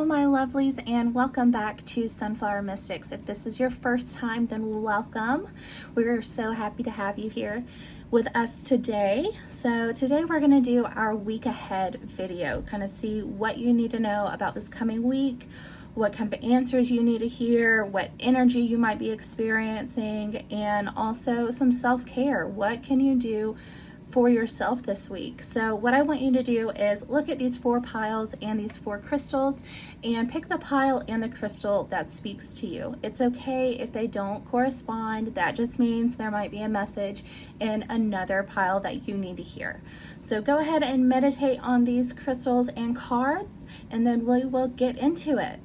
my lovelies, and welcome back to Sunflower Mystics. If this is your first time, then welcome. We're so happy to have you here with us today. So today we're going to do our week ahead video, kind of see what you need to know about this coming week, what kind of answers you need to hear, what energy you might be experiencing, and also some self-care. What can you do for yourself this week? So what I want you to do is look at these 4 piles and these 4 crystals and pick the pile and the crystal that speaks to you. It's okay if they don't correspond. That just means there might be a message in another pile that you need to hear. So go ahead and meditate on these crystals and cards, and then we will get into it.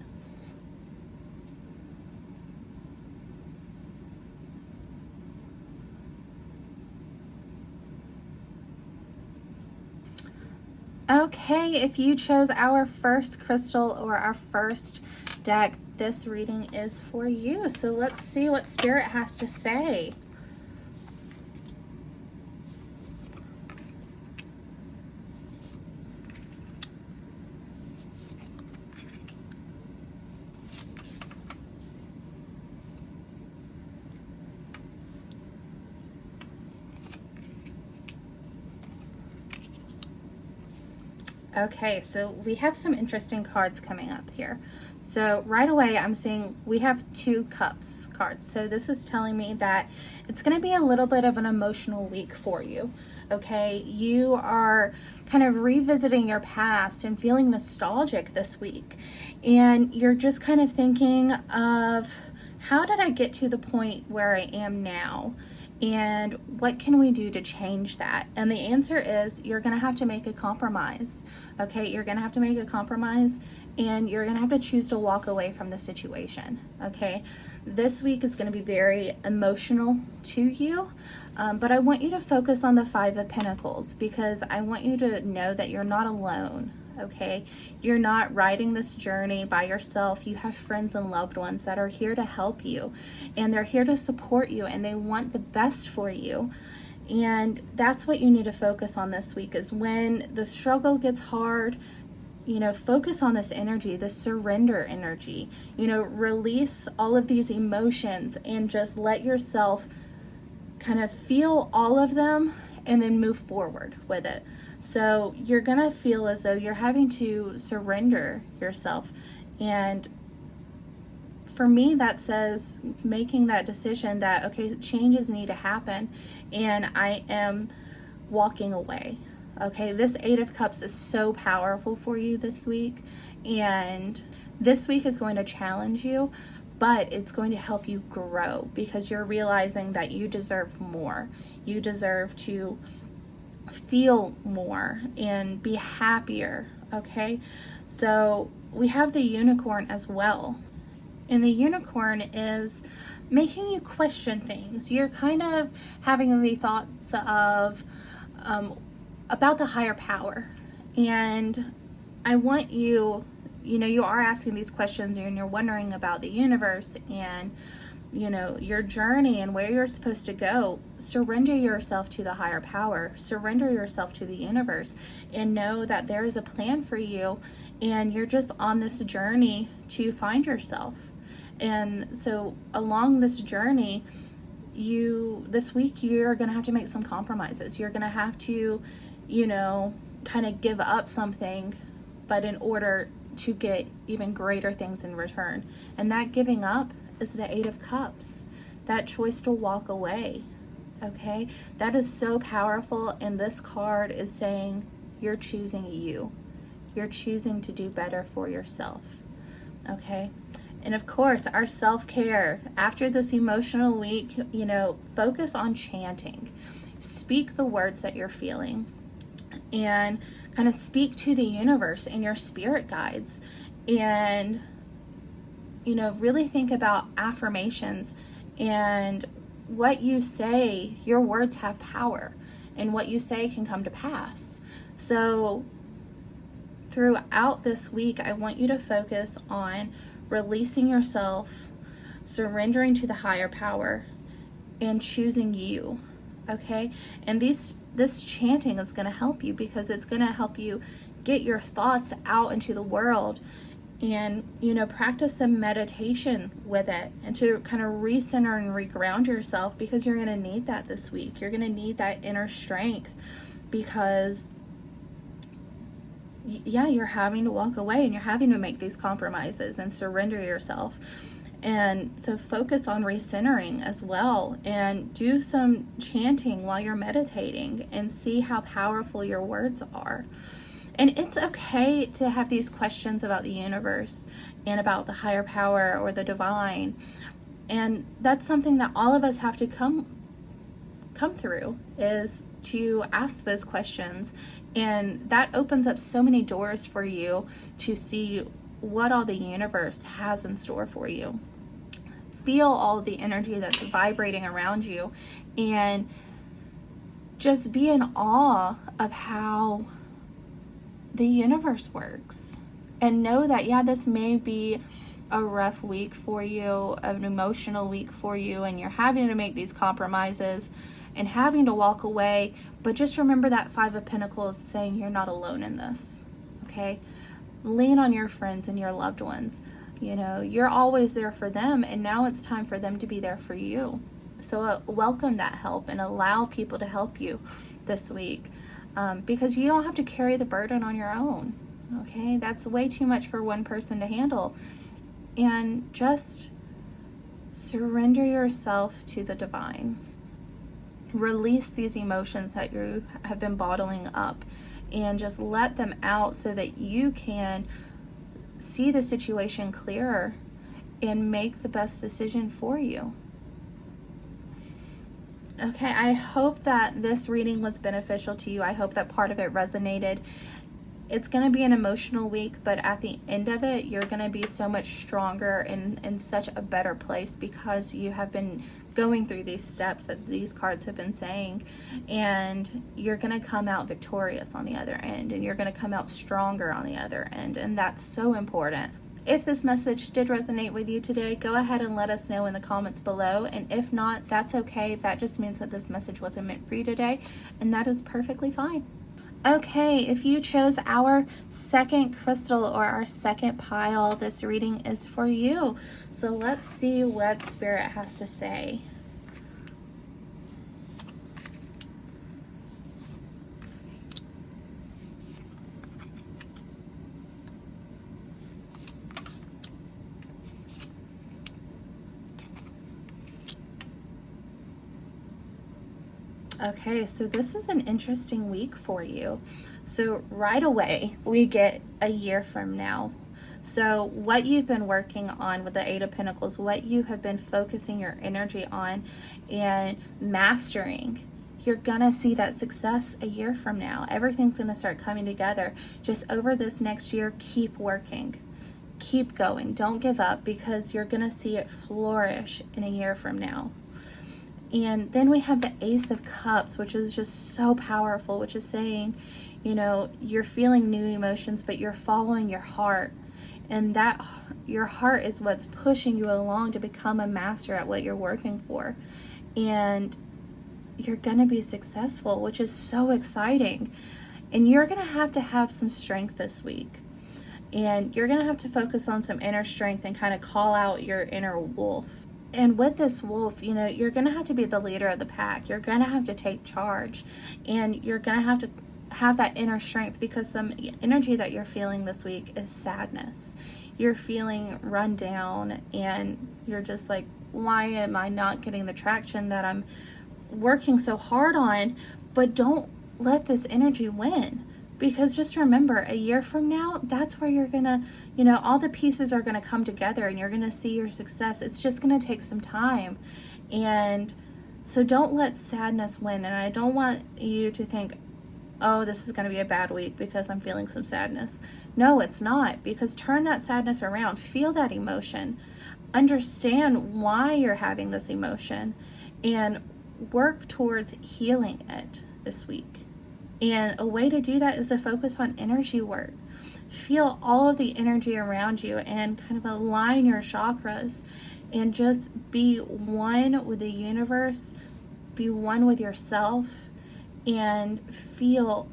Okay, if you chose our first crystal or our first deck, this reading is for you. So let's see what Spirit has to say. Okay, so we have some interesting cards coming up here. So right away, I'm seeing we have 2 cups cards. So this is telling me that it's going to be a little bit of an emotional week for you. Okay, you are kind of revisiting your past and feeling nostalgic this week. And you're just kind of thinking of, how did I get to the point where I am now? And what can we do to change that? And the answer is, you're going to have to make a compromise. Okay, you're going to have to make a compromise, and you're going to have to choose to walk away from the situation. Okay, this week is going to be very emotional to you, but I want you to focus on the 5 of Pentacles, because I want you to know that you're not alone. Okay, you're not riding this journey by yourself. You have friends and loved ones that are here to help you, and they're here to support you, and they want the best for you. And that's what you need to focus on this week, is when the struggle gets hard, you know, focus on this energy, this surrender energy. You know, release all of these emotions and just let yourself kind of feel all of them and then move forward with it. So you're gonna feel as though you're having to surrender yourself. And for me, that says making that decision that, okay, changes need to happen, and I am walking away. Okay, this 8 of Cups is so powerful for you this week, and this week is going to challenge you, but it's going to help you grow, because you're realizing that you deserve more. You deserve to feel more and be happier. Okay, so we have the Unicorn as well, and the Unicorn is making you question things. You're kind of having the thoughts of about the higher power, and I want you, you know, you are asking these questions and you're wondering about the universe and, you know, your journey and where you're supposed to go. Surrender yourself to the higher power, surrender yourself to the universe, and know that there is a plan for you, and you're just on this journey to find yourself. And so along this journey, this week you're gonna have to make some compromises. You're gonna have to, you know, kind of give up something, but in order to get even greater things in return. And that giving up is the 8 of Cups, that choice to walk away. Okay, that is so powerful, and this card is saying you're choosing you. You're choosing to do better for yourself. Okay, and of course, our self-care after this emotional week, you know, focus on chanting. Speak the words that you're feeling, and kind of speak to the universe and your spirit guides, and, you know, really think about affirmations, and what you say, your words have power, and what you say can come to pass. So throughout this week, I want you to focus on releasing yourself, surrendering to the higher power, and choosing you. Okay, and this chanting is going to help you, because it's going to help you get your thoughts out into the world and, you know, practice some meditation with it, and to kind of recenter and reground yourself, because you're going to need that this week. You're going to need that inner strength, because yeah, you're having to walk away and you're having to make these compromises and surrender yourself. And so focus on recentering as well, and do some chanting while you're meditating and see how powerful your words are. And it's okay to have these questions about the universe and about the higher power or the divine. And that's something that all of us have to come through, is to ask those questions. And that opens up so many doors for you to see what all the universe has in store for you. Feel all the energy that's vibrating around you, and just be in awe of how the universe works. And know that, yeah, this may be a rough week for you, an emotional week for you, and you're having to make these compromises and having to walk away. But just remember that Five of Pentacles saying you're not alone in this, okay? Lean on your friends and your loved ones. You know, you're always there for them, and now it's time for them to be there for you. So welcome that help and allow people to help you this week, because you don't have to carry the burden on your own, okay? That's way too much for one person to handle. And just surrender yourself to the divine. Release these emotions that you have been bottling up, and just let them out so that you can see the situation clearer and make the best decision for you. Okay, I hope that this reading was beneficial to you. I hope that part of it resonated. It's going to be an emotional week, but at the end of it, you're going to be so much stronger and in such a better place, because you have been going through these steps that these cards have been saying, and you're going to come out victorious on the other end, and you're going to come out stronger on the other end, and that's so important. If this message did resonate with you today, go ahead and let us know in the comments below, and if not, that's okay. That just means that this message wasn't meant for you today, and that is perfectly fine. Okay, if you chose our second crystal or our second pile, this reading is for you. So let's see what Spirit has to say. Okay, so this is an interesting week for you. So right away, we get a year from now. So what you've been working on with the Eight of Pentacles, what you have been focusing your energy on and mastering, you're gonna see that success a year from now. Everything's gonna start coming together. Just over this next year, keep working. Keep going. Don't give up, because you're gonna see it flourish in a year from now. And then we have the Ace of Cups, which is just so powerful, which is saying, you know, you're feeling new emotions, but you're following your heart. And that your heart is what's pushing you along to become a master at what you're working for. And you're going to be successful, which is so exciting. And you're going to have some strength this week. And you're going to have to focus on some inner strength and kind of call out your inner wolf. And with this wolf, you know, you're going to have to be the leader of the pack. You're going to have to take charge, and you're going to have that inner strength, because some energy that you're feeling this week is sadness. You're feeling run down, and you're just like, why am I not getting the traction that I'm working so hard on? But don't let this energy win. Because just remember, a year from now, that's where you're going to, you know, all the pieces are going to come together, and you're going to see your success. It's just going to take some time. And so don't let sadness win. And I don't want you to think, oh, this is going to be a bad week because I'm feeling some sadness. No, it's not. Because turn that sadness around. Feel that emotion. Understand why you're having this emotion, and work towards healing it this week. And a way to do that is to focus on energy work. Feel all of the energy around you and kind of align your chakras, and just be one with the universe, be one with yourself, and feel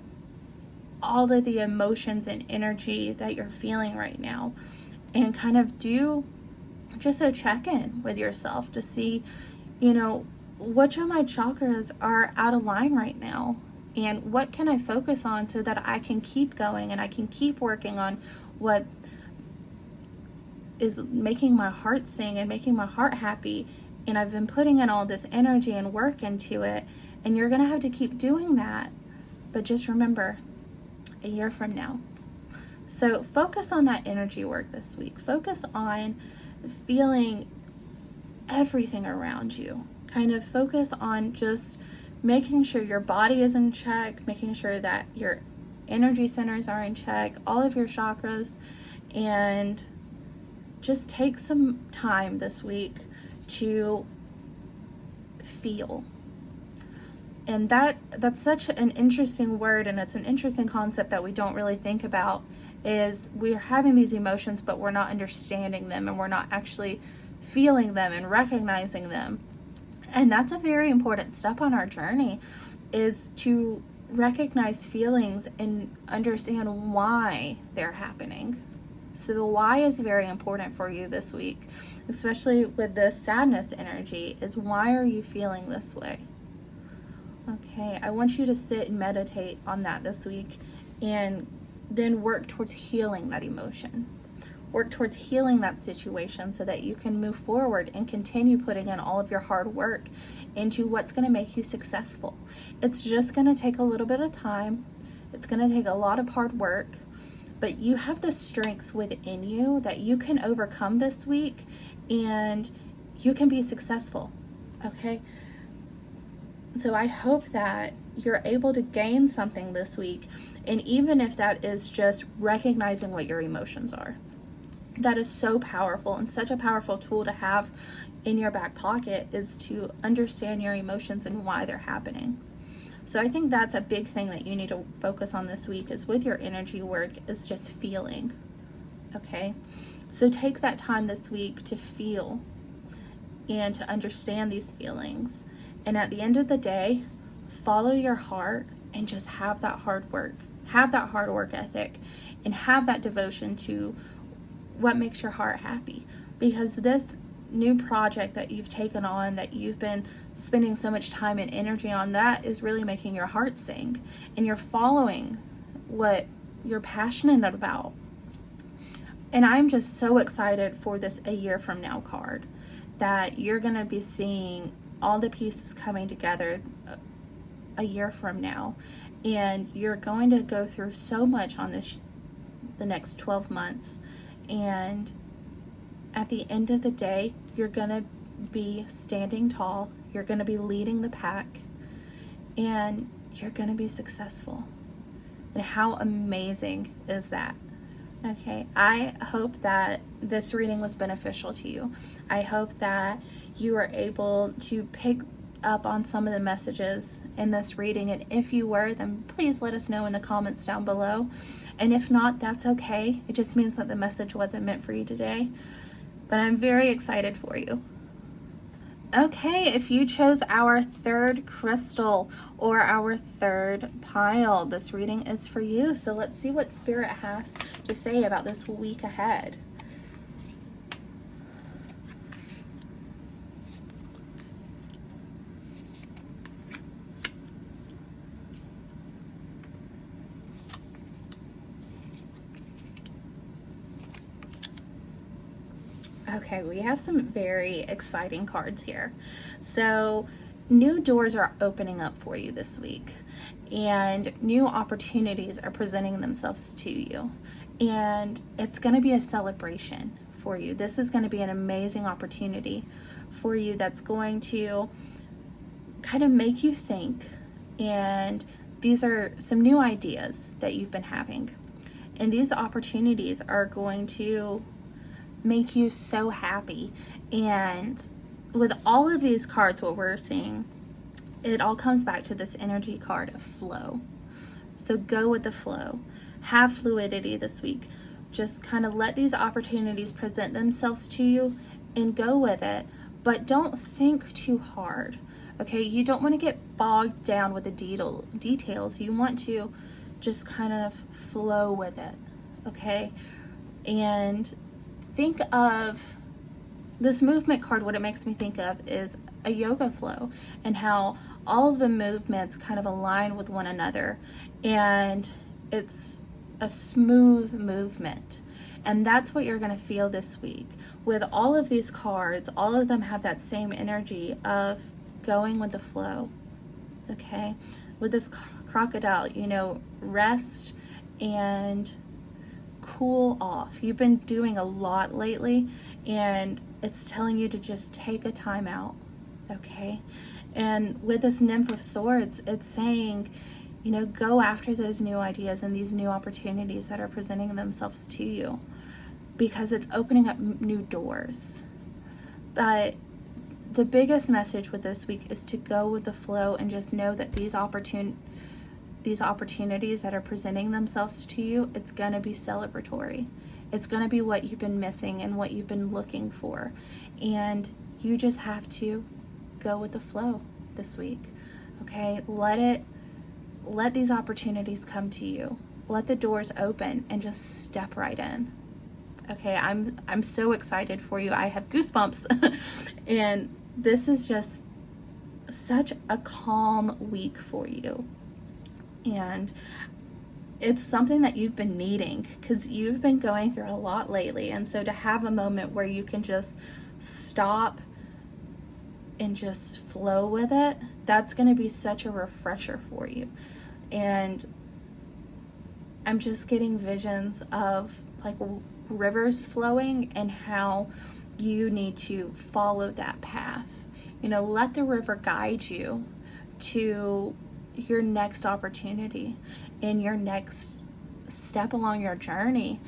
all of the emotions and energy that you're feeling right now. and kind of do just a check-in with yourself to see, you know, which of my chakras are out of line right now, and what can I focus on so that I can keep going and I can keep working on what is making my heart sing and making my heart happy. And I've been putting in all this energy and work into it, and you're gonna have to keep doing that. But just remember, a year from now. So focus on that energy work this week. Focus on feeling everything around you. Kind of focus on just making sure your body is in check, making sure that your energy centers are in check, all of your chakras, and just take some time this week to feel. And that's such an interesting word, and it's an interesting concept that we don't really think about, is we're having these emotions but we're not understanding them, and we're not actually feeling them and recognizing them. And that's a very important step on our journey, is to recognize feelings and understand why they're happening. So the why is very important for you this week, especially with the sadness energy, is why are you feeling this way? Okay, I want you to sit and meditate on that this week, and then work towards healing that emotion. Work towards healing that situation so that you can move forward and continue putting in all of your hard work into what's going to make you successful. It's just going to take a little bit of time. It's going to take a lot of hard work, but you have the strength within you that you can overcome this week, and you can be successful. Okay? So I hope that you're able to gain something this week, and even if that is just recognizing what your emotions are. That is so powerful, and such a powerful tool to have in your back pocket, is to understand your emotions and why they're happening. So I think that's a big thing that you need to focus on this week, is with your energy work, is just feeling. Okay? So take that time this week to feel and to understand these feelings. And at the end of the day, follow your heart and just have that hard work. Have that hard work ethic, and have that devotion to what makes your heart happy. Because this new project that you've taken on, that you've been spending so much time and energy on, that is really making your heart sing, and you're following what you're passionate about. And I'm just so excited for this a year from now card, that you're going to be seeing all the pieces coming together a year from now, and you're going to go through so much on the next 12 months, and at the end of the day, you're going to be standing tall, you're going to be leading the pack, and you're going to be successful. And how amazing is that? Okay, I hope that this reading was beneficial to you. I hope that you were able to pick up on some of the messages in this reading, and if you were, then please let us know in the comments down below. And if not, that's okay. It just means that the message wasn't meant for you today. But I'm very excited for you. Okay, if you chose our third crystal or our third pile, this reading is for you. So let's see what Spirit has to say about this week ahead. Okay, we have some very exciting cards here. So new doors are opening up for you this week, and new opportunities are presenting themselves to you, and it's going to be a celebration for you. This is going to be an amazing opportunity for you that's going to kind of make you think, and these are some new ideas that you've been having, and these opportunities are going to make you so happy. And with all of these cards, what we're seeing, it all comes back to this energy card of flow. So go with the flow. Have fluidity this week. Just kind of let these opportunities present themselves to you and go with it, but don't think too hard. Okay, you don't want to get bogged down with the details. You want to just kind of flow with it. Okay, and think of this movement card, what it makes me think of is a yoga flow, and how all of the movements kind of align with one another, and it's a smooth movement. And that's what you're going to feel this week with all of these cards. All of them have that same energy of going with the flow. Okay, with this crocodile, you know, rest and cool off. You've been doing a lot lately, and it's telling you to just take a time out. Okay, and with this Nymph of Swords, it's saying, you know, go after those new ideas and these new opportunities that are presenting themselves to you, because it's opening up new doors. But the biggest message with this week is to go with the flow and just know that these opportunities that are presenting themselves to you, it's going to be celebratory. It's going to be what you've been missing and what you've been looking for. And you just have to go with the flow this week. Okay? Let these opportunities come to you. Let the doors open and just step right in. Okay, I'm so excited for you. I have goosebumps. And this is just such a calm week for you. And it's something that you've been needing, because you've been going through a lot lately. And so to have a moment where you can just stop and just flow with it, that's going to be such a refresher for you. And I'm just getting visions of like rivers flowing and how you need to follow that path. You know, let the river guide you to your next opportunity and your next step along your journey.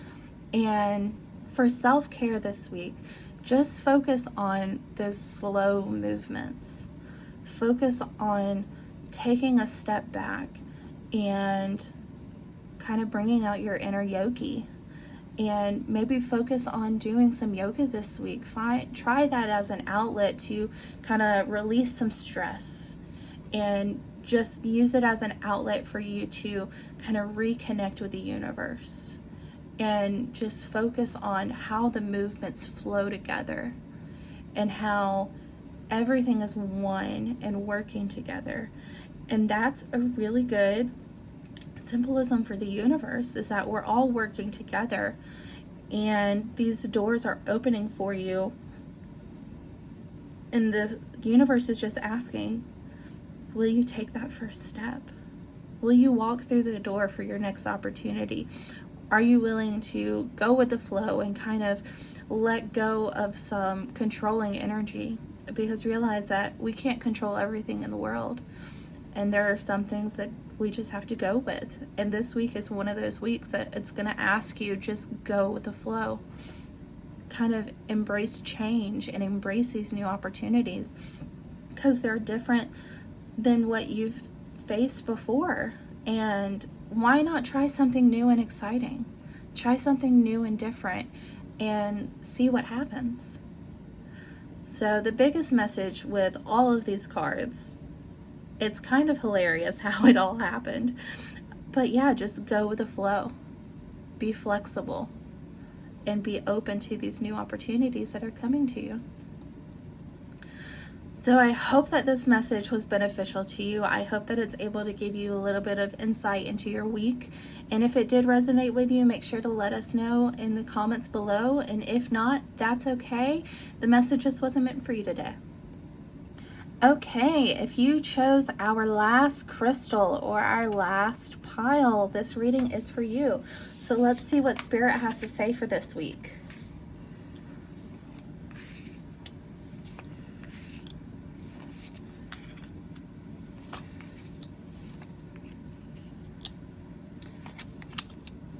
And for self-care this week, just focus on those slow movements. Focus on taking a step back and kind of bringing out your inner yogi. And maybe focus on doing some yoga this week. Try that as an outlet to kind of release some stress, and just use it as an outlet for you to kind of reconnect with the universe, and just focus on how the movements flow together and how everything is one and working together. And that's a really good symbolism for the universe, is that we're all working together, and these doors are opening for you, and the universe is just asking, will you take that first step? Will you walk through the door for your next opportunity? Are you willing to go with the flow and kind of let go of some controlling energy? Because realize that we can't control everything in the world, and there are some things that we just have to go with. And this week is one of those weeks that it's going to ask you, just go with the flow. Kind of embrace change and embrace these new opportunities, because they're different than what you've faced before. And why not try something new and exciting? Try something new and different and see what happens. So the biggest message with all of these cards, it's kind of hilarious how it all happened. But yeah, just go with the flow. Be flexible and be open to these new opportunities that are coming to you. So I hope that this message was beneficial to you. I hope that it's able to give you a little bit of insight into your week. And if it did resonate with you, make sure to let us know in the comments below. And if not, that's okay. The message just wasn't meant for you today. Okay, if you chose our last crystal or our last pile, this reading is for you. So let's see what Spirit has to say for this week.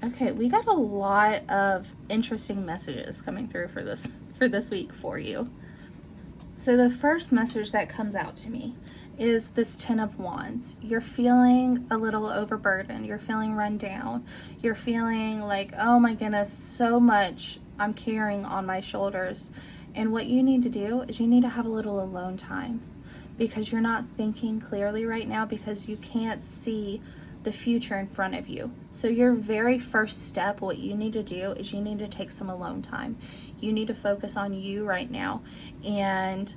Okay, we got a lot of interesting messages coming through for this week for you. So the first message that comes out to me is this Ten of Wands. You're feeling a little overburdened. You're feeling run down. You're feeling like, oh my goodness, so much I'm carrying on my shoulders. And what you need to do is you need to have a little alone time, because you're not thinking clearly right now, because you can't see the future in front of you. So your very first step, what you need to do is you need to take some alone time. You need to focus on you right now and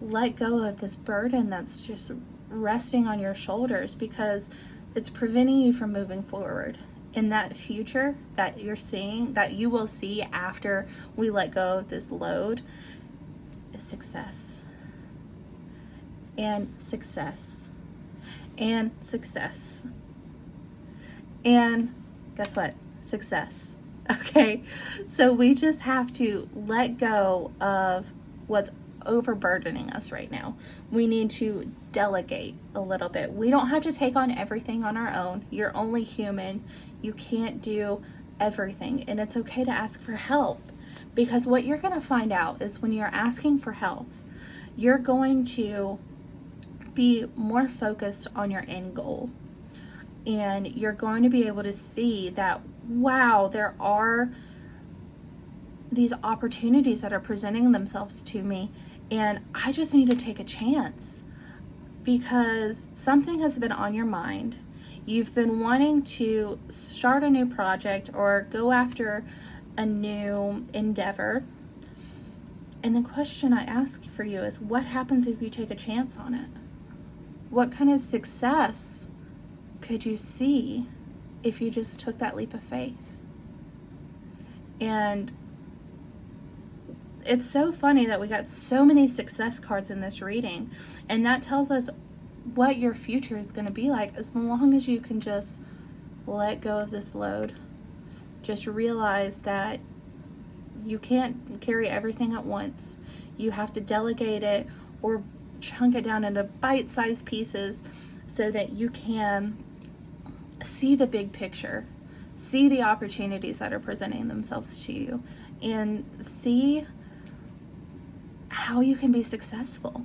let go of this burden that's just resting on your shoulders, because it's preventing you from moving forward in that future that you're seeing, that you will see after we let go of this load, is success and success and success. And guess what? Success. Okay, so we just have to let go of what's overburdening us right now. We need to delegate a little bit. We don't have to take on everything on our own. You're only human. You can't do everything, and it's okay to ask for help, because what you're going to find out is when you're asking for help, you're going to be more focused on your end goal, and you're going to be able to see that, wow, there are these opportunities that are presenting themselves to me, and I just need to take a chance because something has been on your mind. You've been wanting to start a new project or go after a new endeavor. And the question I ask for you is, what happens if you take a chance on it? What kind of success could you see if you just took that leap of faith? And it's so funny that we got so many success cards in this reading, and that tells us what your future is going to be like as long as you can just let go of this load. Just realize that you can't carry everything at once. You have to delegate it or chunk it down into bite-sized pieces so that you can see the big picture, see the opportunities that are presenting themselves to you, and see how you can be successful.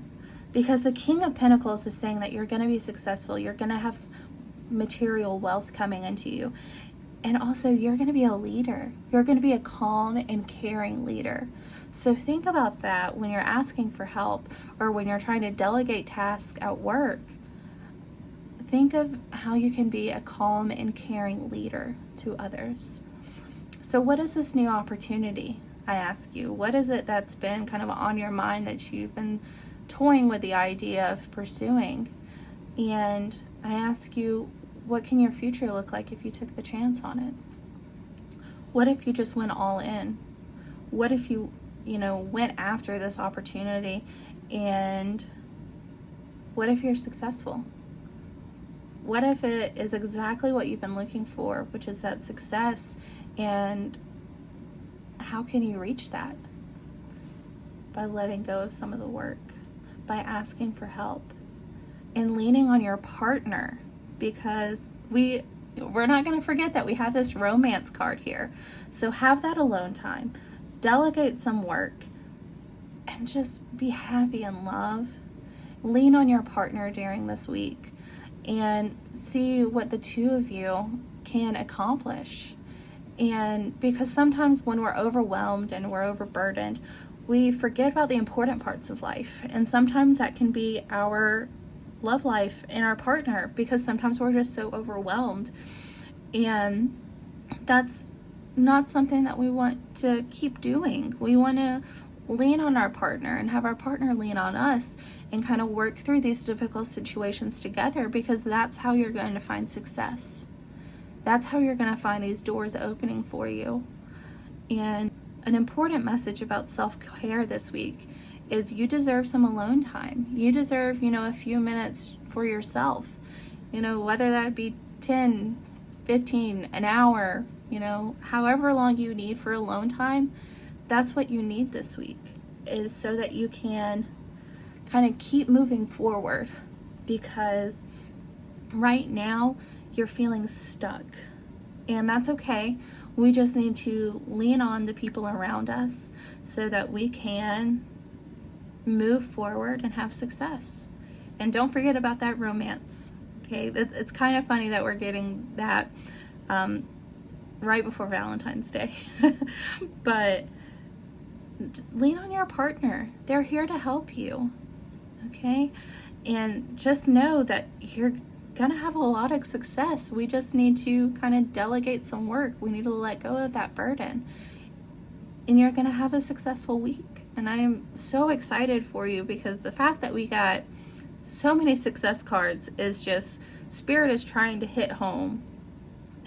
Because the King of Pentacles is saying that you're going to be successful. You're going to have material wealth coming into you. And also, you're going to be a leader. You're going to be a calm and caring leader. So think about that when you're asking for help or when you're trying to delegate tasks at work. Think of how you can be a calm and caring leader to others. So what is this new opportunity? I ask you, what is it that's been kind of on your mind that you've been toying with the idea of pursuing? And I ask you, what can your future look like if you took the chance on it? What if you just went all in? What if you went after this opportunity, and what if you're successful? What if it is exactly what you've been looking for, which is that success? And how can you reach that? By letting go of some of the work, by asking for help, and leaning on your partner, because we're not going to forget that we have this romance card here. So have that alone time, delegate some work, and just be happy in love. Lean on your partner during this week and see what the two of you can accomplish. And because sometimes when we're overwhelmed and we're overburdened, we forget about the important parts of life. And sometimes that can be our love life and our partner, because sometimes we're just so overwhelmed. And that's not something that we want to keep doing. We want to lean on our partner and have our partner lean on us and kind of work through these difficult situations together, because that's how you're going to find success. That's how you're going to find these doors opening for you. And an important message about self-care this week is you deserve some alone time. You deserve, a few minutes for yourself, whether that be 10, 15, an hour, however long you need for alone time. That's what you need this week, is so that you can kind of keep moving forward, because right now you're feeling stuck, and that's okay. We just need to lean on the people around us so that we can move forward and have success. And don't forget about that romance. Okay, it's kind of funny that we're getting that right before Valentine's Day. But lean on your partner. They're here to help you. Okay? And just know that you're gonna have a lot of success. We just need to kind of delegate some work. We need to let go of that burden. And you're gonna have a successful week. And I am so excited for you, because the fact that we got so many success cards is just, Spirit is trying to hit home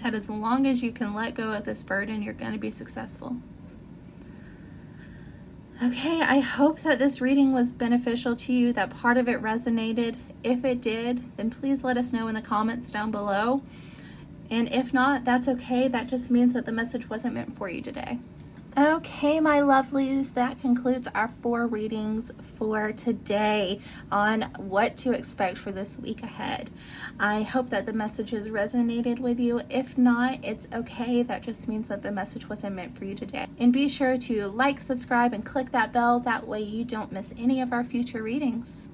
that as long as you can let go of this burden, you're going to be successful. Okay, I hope that this reading was beneficial to you, that part of it resonated. If it did, then please let us know in the comments down below. And if not, that's okay. That just means that the message wasn't meant for you today. Okay, my lovelies, that concludes our 4 readings for today on what to expect for this week ahead. I hope that the messages resonated with you. If not, it's okay. That just means that the message wasn't meant for you today. And be sure to like, subscribe, and click that bell. That way you don't miss any of our future readings.